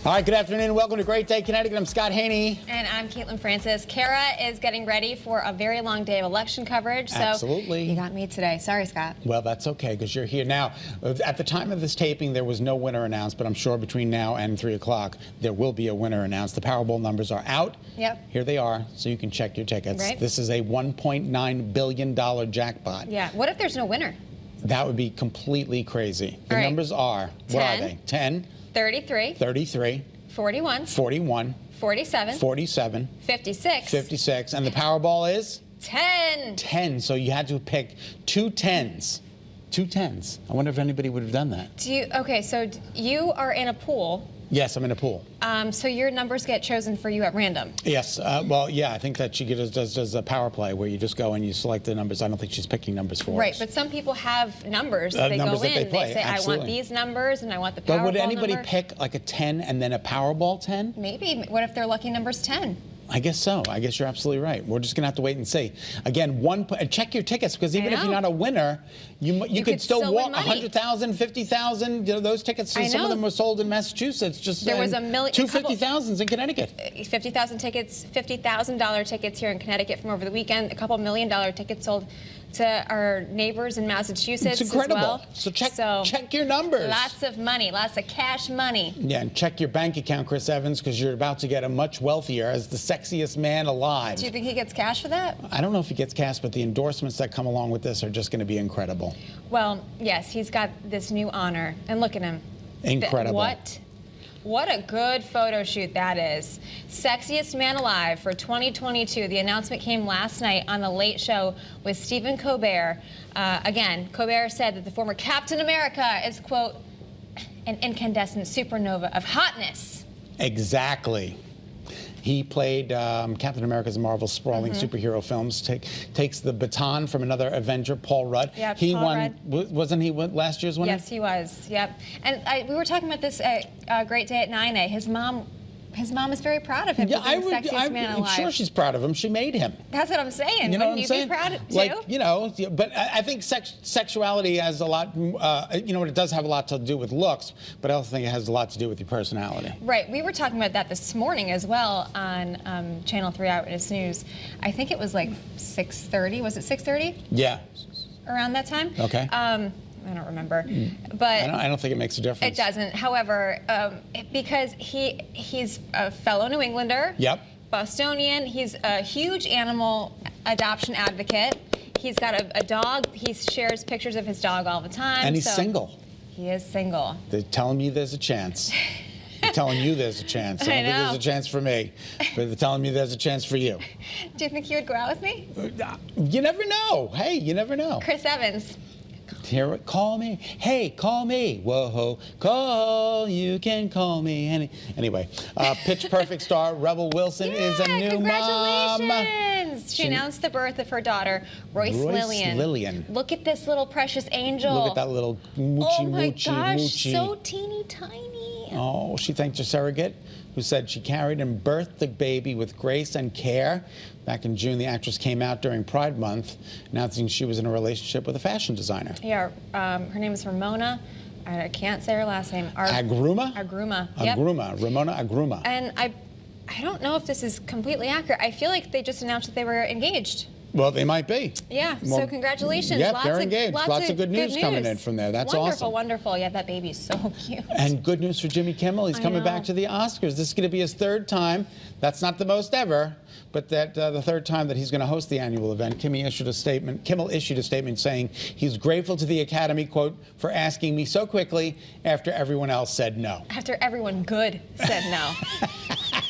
All right, good afternoon. Welcome to Great Day, Connecticut. I'm Scott Haney. And I'm Caitlin Francis. Kara is getting ready for a very long day of election coverage. So Absolutely. You got me today. Sorry, Scott. Well, that's okay, because you're here. Now, at the time of this taping, there was no winner announced, but I'm sure between now and 3 o'clock, there will be a winner announced. The Powerball numbers are out. Yep. Here they are, so you can check your tickets. Right. This is a $1.9 billion jackpot. Yeah. What if there's no winner? That would be completely crazy. The All right. numbers are, what are they? 10, 33, 33, 41, 41, 47, 47, 56, 56, and the Powerball is? 10. 10, so you had to pick two tens. Two tens. I wonder if anybody would have done that. Okay, so you are in a pool. Yes, I'm in a pool. So your numbers get chosen for you at random. Yes, well, yeah, I think that she does a power play where you just go and you select the numbers. I don't think she's picking numbers for us. Right, but some people have numbers that they numbers go that in. they play, say, absolutely. I want these numbers and I want the Powerball But would anybody number. pick like a 10 and then a Powerball 10? Maybe. What if their lucky number's 10? I guess so. I guess you're absolutely right. We're just going to have to wait and see. Again, check your tickets, because even if you're not a winner, you could still win walk money. 100,000, 50,000. You know, those tickets, some of them were sold in Massachusetts. There was a million. Two 50,000s in Connecticut. 50,000 tickets, $50,000 tickets here in Connecticut from over the weekend. A couple $1 million tickets sold to our neighbors in Massachusetts. It's incredible. As well. So check your numbers. Lots of money, lots of cash money. Yeah, and check your bank account, Chris Evans, because you're about to get much wealthier as the sexiest man alive. Do you think he gets cash for that? I don't know if he gets cash, but the endorsements that come along with this are just going to be incredible. Well, yes, he's got this new honor, and look at him. Incredible. What a good photo shoot that is. Sexiest man alive for 2022. The announcement came last night on The Late Show with Stephen Colbert. Again, Colbert said that the former Captain America is, quote, an incandescent supernova of hotness. Exactly. He played Captain America's Marvel sprawling superhero films. Takes the baton from another Avenger, Paul Rudd. Yep, he Paul won. Rudd. Wasn't he last year's winner? Yes, he was. Yep. And we were talking about this at Great Day at 9A. His mom is very proud of him. Yeah, for being the sexiest man alive. I'm sure she's proud of him. She made him. That's what I'm saying. You know Wouldn't what I'm you be proud too? Like, you know, but I think sexuality has a lot, you know, it does have a lot to do with looks, but I also think it has a lot to do with your personality. Right. We were talking about that this morning as well on Channel 3 Eyewitness News. I think it was like 6:30. Was it 6:30? Yeah. Around that time? Okay. I don't remember, but I don't think it makes a difference. It doesn't. However, because he's a fellow New Englander. Yep. Bostonian. He's a huge animal adoption advocate. He's got a dog. He shares pictures of his dog all the time. And he's single. He is single. They're telling me there's a chance. They're telling you there's a chance. I don't think there's a chance for me, but they're telling me there's a chance for you. Do you think he would go out with me? You never know. Hey, you never know. Chris Evans. Here, call me. Hey, call me. Whoa, call. You can call me. Anyway, Pitch Perfect star Rebel Wilson is a new congratulations. mom. She announced the birth of her daughter, Royce Lillian. Look at this little precious angel. Look at that little moochie, oh my moochie, gosh, moochie. so teeny tiny. Oh, she thanked her surrogate, who said she carried and birthed the baby with grace and care. Back in June, the actress came out during Pride Month, announcing she was in a relationship with a fashion designer. Yeah, her name is Ramona. I can't say her last name. Agruma? Agruma. Yep. Agruma. Ramona Agruma. And I don't know if this is completely accurate. I feel like they just announced that they were engaged. Well, they might be. Yeah, well, so congratulations. Yeah, they're engaged. Lots of good news coming in from there. That's wonderful, awesome. Wonderful. Yeah, that baby's so cute. And good news for Jimmy Kimmel. He's coming back to the Oscars. This is going to be his third time. That's not the most ever, but the third time that he's going to host the annual event. Kimmel issued a statement saying he's grateful to the Academy, quote, for asking me so quickly after everyone else said no. After everyone good said no.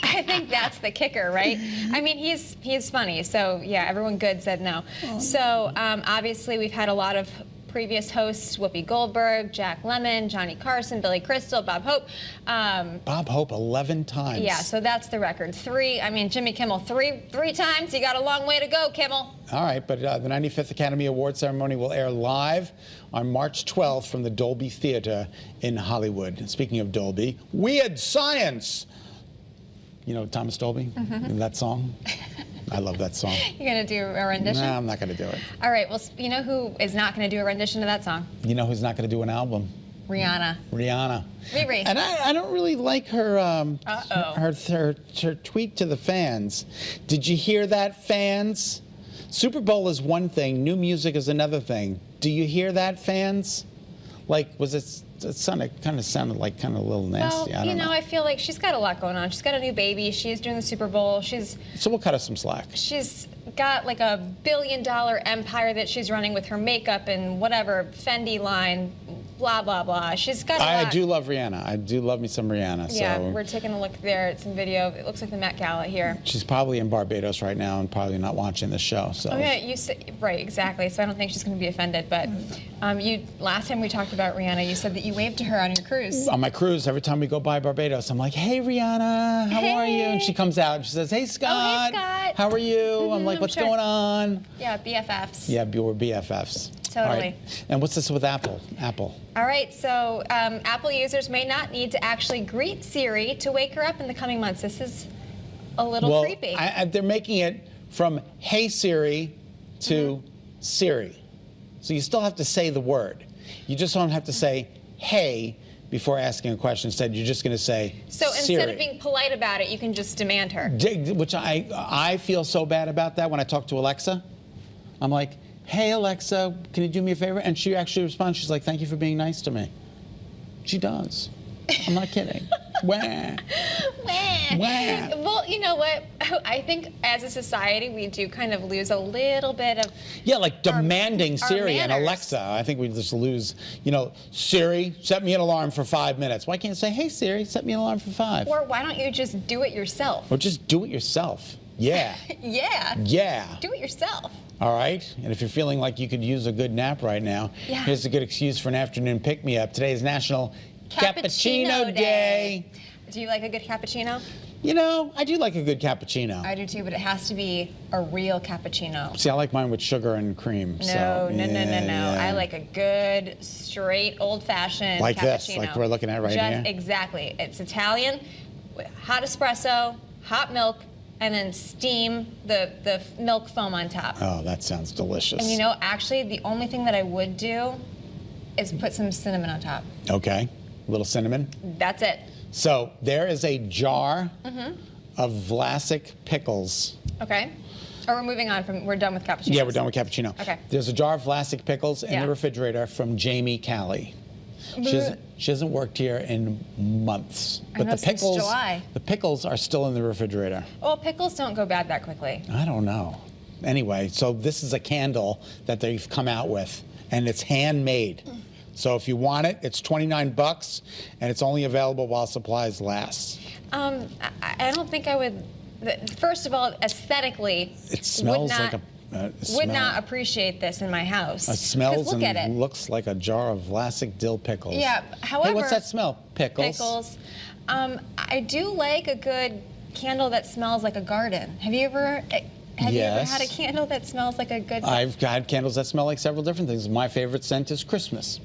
I think that's the kicker, right? I mean, he's funny, so yeah, everyone good said no. So obviously we've had a lot of previous hosts, Whoopi Goldberg, Jack Lemmon, Johnny Carson, Billy Crystal, Bob Hope. Bob Hope 11 times. Yeah, so that's the record. Jimmy Kimmel three times. You got a long way to go, Kimmel. All right, but the 95th Academy Award ceremony will air live on March 12th from the Dolby Theater in Hollywood. Speaking of Dolby, Weird Science. You know Thomas Dolby? That song? I love that song. You're going to do a rendition? No, I'm not going to do it. All right, well, you know who is not going to do a rendition of that song? You know who's not going to do an album? Rihanna. Riri. And I don't really like her, Uh-oh. her tweet to the fans. Did you hear that, fans? Super Bowl is one thing, new music is another thing. Do you hear that, fans? Like, was it kind of sounded like kind of a little nasty. Well, I don't know. I feel like she's got a lot going on. She's got a new baby. She's doing the Super Bowl. So we'll cut her some slack. She's got like a $1 billion empire that she's running with her makeup and whatever Fendi line, blah blah blah. She's got. I do love Rihanna. I do love me some Rihanna. Yeah, so we're taking a look there at some video. It looks like the Met Gala here. she's probably in Barbados right now and probably not watching the show. So. Oh yeah, you said right, exactly. So I don't think she's going to be offended. But last time we talked about Rihanna, you said that you waved to her on your cruise. On my cruise, every time we go by Barbados, I'm like, "Hey Rihanna, how are you?" And she comes out and she says, "Hey Scott, Oh, hey, Scott. how are you?" I'm like, "What's sure. going on?" Yeah, BFFs. Yeah, we're BFFs. Totally. All right. And what's this with Apple? All right, so Apple users may not need to actually greet Siri to wake her up in the coming months. This is a little creepy. They're making it from "Hey Siri" to Siri. So you still have to say the word. You just don't have to say "Hey" before asking a question. Instead, you're just going to say So Siri. instead of being polite about it, you can just demand her. Which I feel so bad about that when I talk to Alexa. I'm like, "Hey Alexa, can you do me a favor?" And she actually responds. She's like, "Thank you for being nice to me." She does. I'm not kidding. Wah. Wah. Well, you know what? I think as a society, we do kind of lose a little bit of. Yeah, like demanding our Siri and manners. Alexa. I think we just lose, Siri, set me an alarm for 5 minutes. Why can't you say, "Hey Siri, set me an alarm for 5? Or why don't you just do it yourself? Or just do it yourself. Yeah. Yeah. Yeah. Do it yourself. All right? And if you're feeling like you could use a good nap right now, Yeah. here's a good excuse for an afternoon pick-me-up. Today is National Cappuccino Day. Do you like a good cappuccino? I do like a good cappuccino. I do too, but it has to be a real cappuccino. See, I like mine with sugar and cream. No. Yeah. I like a good, straight, old-fashioned Like cappuccino. this, like we're looking at right here? Exactly. It's Italian, with hot espresso, hot milk, and then steam the milk foam on top. Oh, that sounds delicious. And actually, the only thing that I would do is put some cinnamon on top. Okay, a little cinnamon. That's it. So there is a jar of Vlasic pickles. Okay. Or we're moving on we're done with cappuccino. Yeah, we're done with cappuccino. Okay. There's a jar of Vlasic pickles in Yeah. the refrigerator from Jamie Callie. She hasn't worked here in months. I know, since July. The pickles are still in the refrigerator. Well, pickles don't go bad that quickly. I don't know. Anyway, so this is a candle that they've come out with, and it's handmade. So if you want it, it's $29, and it's only available while supplies last. I don't think I would. First of all, aesthetically, It smells would not, like a. would not appreciate this in my house. It 'Cause smells look at it. and looks like a jar of Vlasic dill pickles. Yeah. However, Hey, what's that smell? Pickles. Pickles. I do like a good candle that smells like a garden. Have you ever? Have you ever Yes. had a candle that smells like a good? I've had candles that smell like several different things. My favorite scent is Christmas.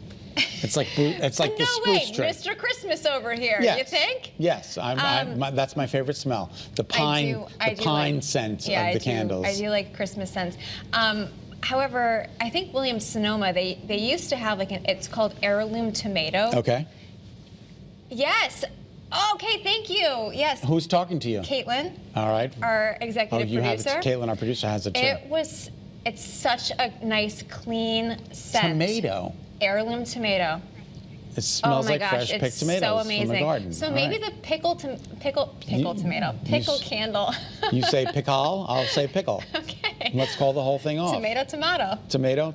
It's like the no spruce way, tree. Mr. Christmas over here. Yes. You think? Yes, that's my favorite smell. The pine, I do pine like, scent yeah, of the candles. I do like Christmas scents. However, I think Williams Sonoma, they used to have it's called heirloom tomato. Okay. Yes. Okay, thank you. Yes. Who's talking to you? Caitlin, All right. our executive you producer. have it. Caitlin, our producer, has it too. It's such a nice, clean scent. Tomato. Heirloom tomato. It smells Oh my like gosh, fresh it's picked tomatoes so from amazing. the garden. So All maybe right. the pickle candle. You say pickle, I'll say pickle. Okay. Let's call the whole thing off. Tomato. Tomato. Tomato.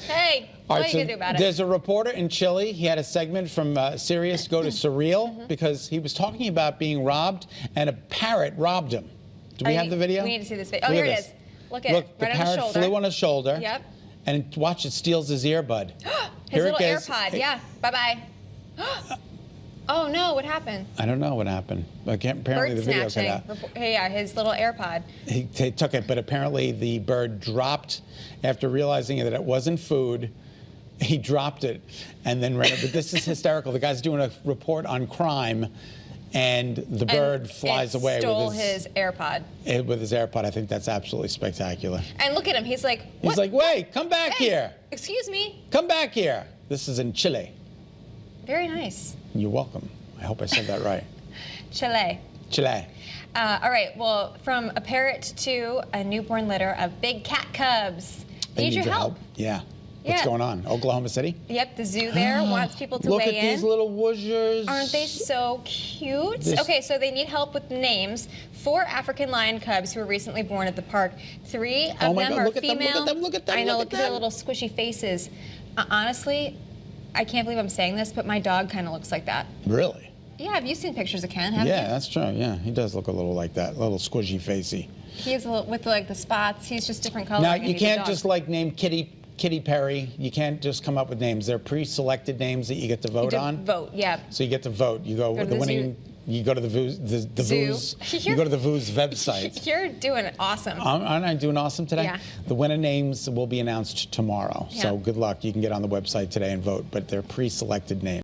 Hey, All what right, are you so gonna do about it? there's a reporter in Chile. He had a segment from Serious Go to Surreal because he was talking about being robbed, and a parrot robbed him. Do we have the video? We need to see this video. Oh, Look here at it this. is. Look at Look, it. the Right on his parrot shoulder. flew on his shoulder. Yep. And watch, it steals his earbud. His Here it little goes. AirPod. Hey, Yeah. Bye-bye. Oh, no. What happened? I don't know what happened. Apparently Bird the video cut snatching. out. Hey, yeah, his little AirPod. He took it, but apparently the bird dropped after realizing that it wasn't food. He dropped it and then ran it. But this is hysterical. The guy's doing a report on crime, and the bird flies away Stole with his AirPod. with his AirPod. I think that's absolutely spectacular. And look at him. He's like, what? He's like, wait, come back Hey, here. Excuse me. Come back here. This is in Chile. Very nice. You're welcome. I hope I said that right. Chile. Chile. All right, well, from a parrot to a newborn litter of big cat cubs. They need your help. Yeah. What's going on? Oklahoma City? Yep, the zoo there wants people to Look weigh in. at these little woozers. Aren't they so cute? Okay, so they need help with names. 4 African lion cubs who were recently born at the park. 3 of them are female. Look at them. I know, look at their little squishy faces. Honestly, I can't believe I'm saying this, but my dog kind of looks like that. Really? Yeah, have you seen pictures of Ken? Haven't you? That's true. Yeah, he does look a little like that, a little squishy facey. He's a little, with like the spots. He's just different colors. Now you can't just like name Kitty Perry. You can't just come up with names. They're pre-selected names that you get to vote on. Vote, yeah. So you get to vote. You go with the winning. You go to the Voo's. You go to the Voo's website. You're doing awesome. Aren't I doing awesome today? Yeah. The winner names will be announced tomorrow. Yeah. So good luck. You can get on the website today and vote, but they're pre-selected names.